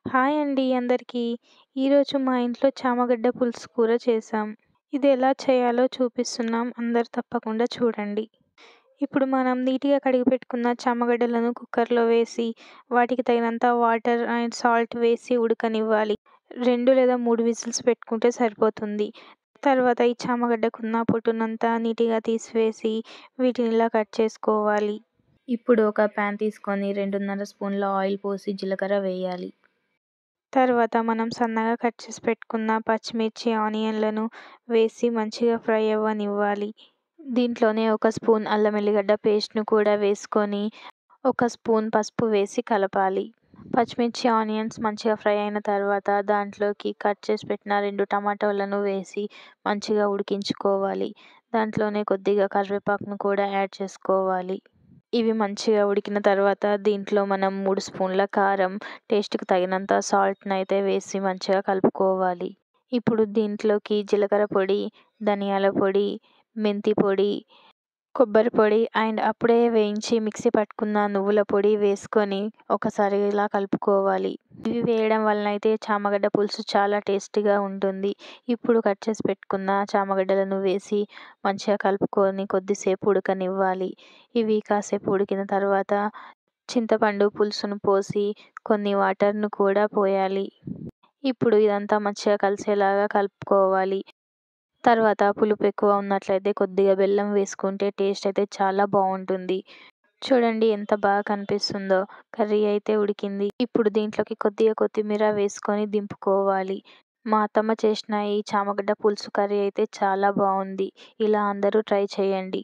Hi అండి అందరికీ. ఈరోజు మా ఇంట్లో చామగడ్డ పులుసు కూర చేశాం. ఇది ఎలా చేయాలో చూపిస్తున్నాం. అందరూ తప్పకుండా చూడండి. ఇప్పుడు మనం నీట్‌గా కడిగి పెట్టుకున్న చామగడ్డలను కుక్కర్‌లో వేసి, వాటికి తగినంత వాటర్ అండ్ సాల్ట్ వేసి ఉడకనివ్వాలి. 2 లేదా 3 విజిల్స్ పెట్టుకుంటే సరిపోతుంది. తర్వాత ఈ చామగడ్డకున్న పొట్టునంతా నీట్‌గా తీసివేసి, వీటిని ఇలా కట్ చేసుకోవాలి. ఇప్పుడు ఒక పాన్ తీసుకొని 2.5 స్పూన్ల ఆయిల్ పోసి జీలకర్ర వేయాలి. తర్వాత మనం సన్నగా కట్ చేసి పెట్టుకున్న పచ్చిమిర్చి, ఆనియన్లను వేసి మంచిగా ఫ్రై అవ్వనివ్వాలి. దీంట్లోనే ఒక స్పూన్ అల్లం ఎల్లిగడ్డ పేస్ట్‌ను కూడా వేసుకొని, ఒక స్పూన్ పసుపు వేసి కలపాలి. పచ్చిమిర్చి, ఆనియన్స్ మంచిగా ఫ్రై అయిన తర్వాత దాంట్లోకి కట్ చేసి పెట్టిన 2 టమాటాలను వేసి మంచిగా ఉడికించుకోవాలి. దాంట్లోనే కొద్దిగా కరివేపాకును కూడా యాడ్ చేసుకోవాలి. ఇవి మంచిగా ఉడికిన తర్వాత దీంట్లో మనం 3 స్పూన్ల కారం, టేస్ట్‌కి తగినంత సాల్ట్‌నైతే వేసి మంచిగా కలుపుకోవాలి. ఇప్పుడు దీంట్లోకి జీలకర్ర పొడి, ధనియాల పొడి, మెంతి పొడి, కొబ్బరి పొడి అండ్ అప్పుడే వేయించి మిక్సీ పట్టుకున్న నువ్వుల పొడి వేసుకొని ఒకసారి ఇలా కలుపుకోవాలి. ఇవి వేయడం వలన అయితే చామగడ్డ పులుసు చాలా టేస్టీగా ఉంటుంది. ఇప్పుడు కట్ చేసి పెట్టుకున్న చామగడ్డలను వేసి మంచిగా కలుపుకొని కొద్దిసేపు ఉడకనివ్వాలి. ఇవి కాసేపు ఉడికిన తర్వాత చింతపండు పులుసును పోసి కొన్ని వాటర్‌ను కూడా పోయాలి. ఇప్పుడు ఇదంతా మంచిగా కలిసేలాగా కలుపుకోవాలి. తర్వాత పులుపు ఎక్కువ ఉన్నట్లయితే కొద్దిగా బెల్లం వేసుకుంటే టేస్ట్ అయితే చాలా బాగుంటుంది. చూడండి ఎంత బాగా కనిపిస్తుందో. కర్రీ అయితే ఉడికింది. ఇప్పుడు దీంట్లోకి కొద్దిగా కొత్తిమీర వేసుకొని దింపుకోవాలి. మా అత్తమ్మ చేసిన ఈ చామగడ్డ పులుసు కర్రీ అయితే చాలా బాగుంది. ఇలా అందరూ ట్రై చేయండి.